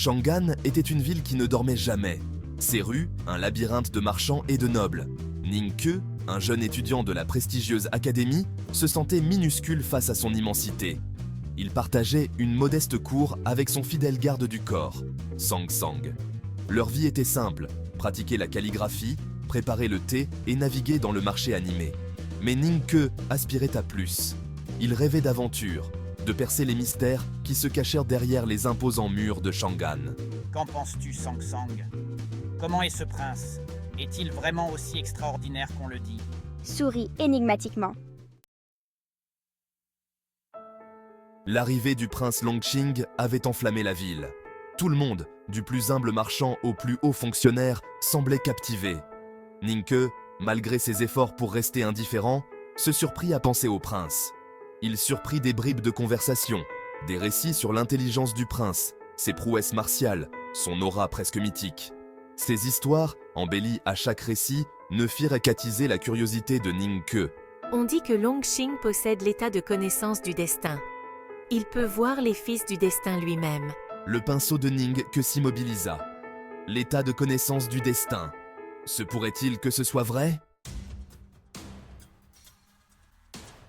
Chang'an était une ville qui ne dormait jamais. Ses rues, un labyrinthe de marchands et de nobles. Ning Ke, un jeune étudiant de la prestigieuse académie, se sentait minuscule face à son immensité. Il partageait une modeste cour avec son fidèle garde du corps, Sang Sang. Leur vie était simple, pratiquer la calligraphie, préparer le thé et naviguer dans le marché animé. Mais Ning Ke aspirait à plus. Il rêvait d'aventure, de percer les mystères qui se cachèrent derrière les imposants murs de Chang'an. Qu'en penses-tu, Sang Sang? Comment est ce prince? Est-il vraiment aussi extraordinaire qu'on le dit? Sourit énigmatiquement. L'arrivée du prince Longqing avait enflammé la ville. Tout le monde, du plus humble marchand au plus haut fonctionnaire, semblait captivé. Ning Ke, malgré ses efforts pour rester indifférent, se surprit à penser au prince. Il surprit des bribes de conversation, des récits sur l'intelligence du prince, ses prouesses martiales, son aura presque mythique. Ces histoires, embellies à chaque récit, ne firent qu'attiser la curiosité de Ning Ke. On dit que Longqing possède l'état de connaissance du destin. Il peut voir les fils du destin lui-même. Le pinceau de Ning Ke s'immobilisa. L'état de connaissance du destin. Se pourrait-il que ce soit vrai?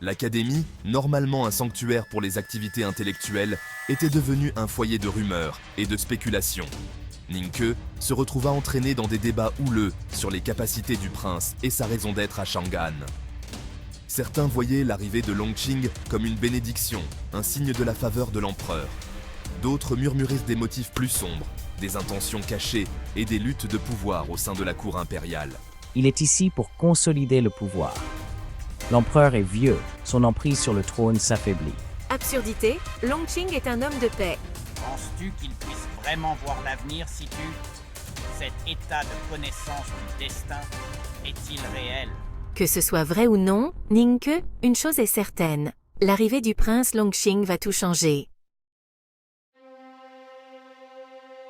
L'académie, normalement un sanctuaire pour les activités intellectuelles, était devenue un foyer de rumeurs et de spéculations. Ning Ke se retrouva entraîné dans des débats houleux sur les capacités du prince et sa raison d'être à Chang'an. Certains voyaient l'arrivée de Longqing comme une bénédiction, un signe de la faveur de l'empereur. D'autres murmuraient des motifs plus sombres, des intentions cachées et des luttes de pouvoir au sein de la cour impériale. Il est ici pour consolider le pouvoir. L'empereur est vieux, son emprise sur le trône s'affaiblit. Absurdité, Longqing est un homme de paix. Penses-tu qu'il puisse vraiment voir l'avenir si cet état de connaissance du destin est-il réel? Que ce soit vrai ou non, Ning Ke, une chose est certaine. L'arrivée du prince Longqing va tout changer.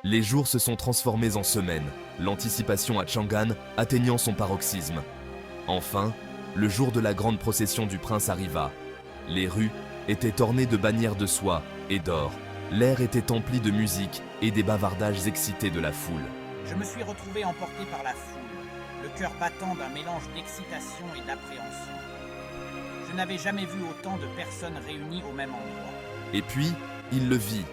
Les jours se sont transformés en semaines, l'anticipation à Chang'an atteignant son paroxysme. Enfin, le jour de la grande procession du prince arriva. Les rues étaient ornées de bannières de soie et d'or. L'air était empli de musique et des bavardages excités de la foule. Je me suis retrouvé emporté par la foule, le cœur battant d'un mélange d'excitation et d'appréhension. Je n'avais jamais vu autant de personnes réunies au même endroit. Et puis, il le vit.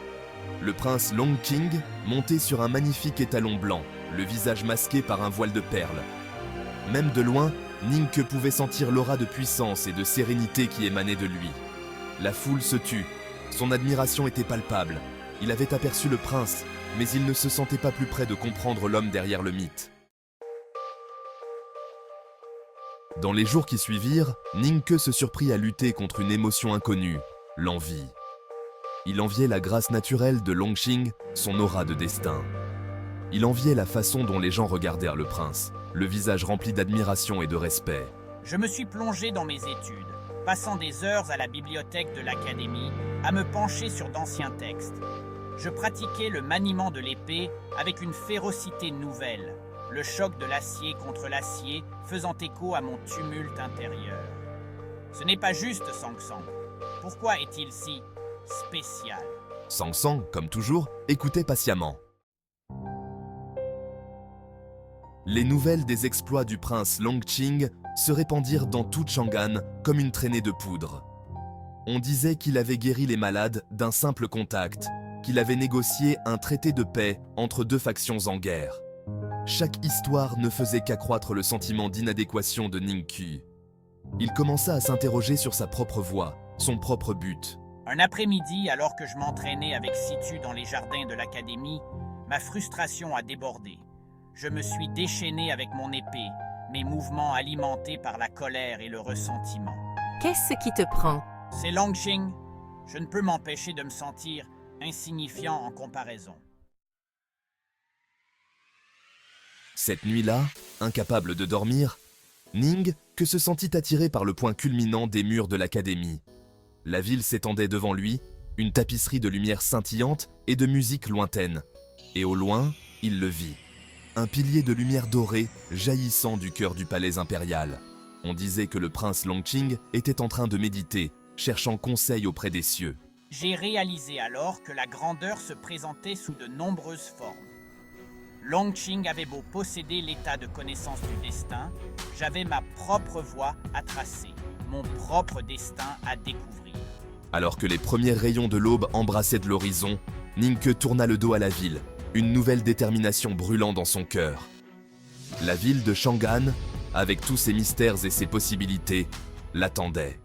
Le prince Longqing, monté sur un magnifique étalon blanc, le visage masqué par un voile de perles. Même de loin, Ning Ke pouvait sentir l'aura de puissance et de sérénité qui émanait de lui. La foule se tut. Son admiration était palpable. Il avait aperçu le prince, mais il ne se sentait pas plus près de comprendre l'homme derrière le mythe. Dans les jours qui suivirent, Ning Ke se surprit à lutter contre une émotion inconnue, l'envie. Il enviait la grâce naturelle de Longqing, son aura de destin. Il enviait la façon dont les gens regardèrent le prince, le visage rempli d'admiration et de respect. Je me suis plongé dans mes études, passant des heures à la bibliothèque de l'académie à me pencher sur d'anciens textes. Je pratiquais le maniement de l'épée avec une férocité nouvelle, le choc de l'acier contre l'acier faisant écho à mon tumulte intérieur. Ce n'est pas juste, Sang Sang. Pourquoi est-il si spécial? Sang Sang, comme toujours, écoutait patiemment. Les nouvelles des exploits du prince Longqing se répandirent dans toute Chang'an comme une traînée de poudre. On disait qu'il avait guéri les malades d'un simple contact, qu'il avait négocié un traité de paix entre deux factions en guerre. Chaque histoire ne faisait qu'accroître le sentiment d'inadéquation de Ning Ke. Il commença à s'interroger sur sa propre voie, son propre but. Un après-midi, alors que je m'entraînais avec Situ dans les jardins de l'académie, ma frustration a débordé. Je me suis déchaîné avec mon épée, mes mouvements alimentés par la colère et le ressentiment. Qu'est-ce qui te prend? C'est Longqing. Je ne peux m'empêcher de me sentir insignifiant en comparaison. Cette nuit-là, incapable de dormir, Ning Ke se sentit attiré par le point culminant des murs de l'académie. La ville s'étendait devant lui, une tapisserie de lumière scintillante et de musique lointaine. Et au loin, il le vit. Un pilier de lumière dorée jaillissant du cœur du palais impérial. On disait que le prince Longqing était en train de méditer, cherchant conseil auprès des cieux. J'ai réalisé alors que la grandeur se présentait sous de nombreuses formes. Longqing avait beau posséder l'état de connaissance du destin, j'avais ma propre voie à tracer, mon propre destin à découvrir. Alors que les premiers rayons de l'aube embrassaient de l'horizon, Ningke tourna le dos à la ville, une nouvelle détermination brûlant dans son cœur. La ville de Chang'an, avec tous ses mystères et ses possibilités, l'attendait.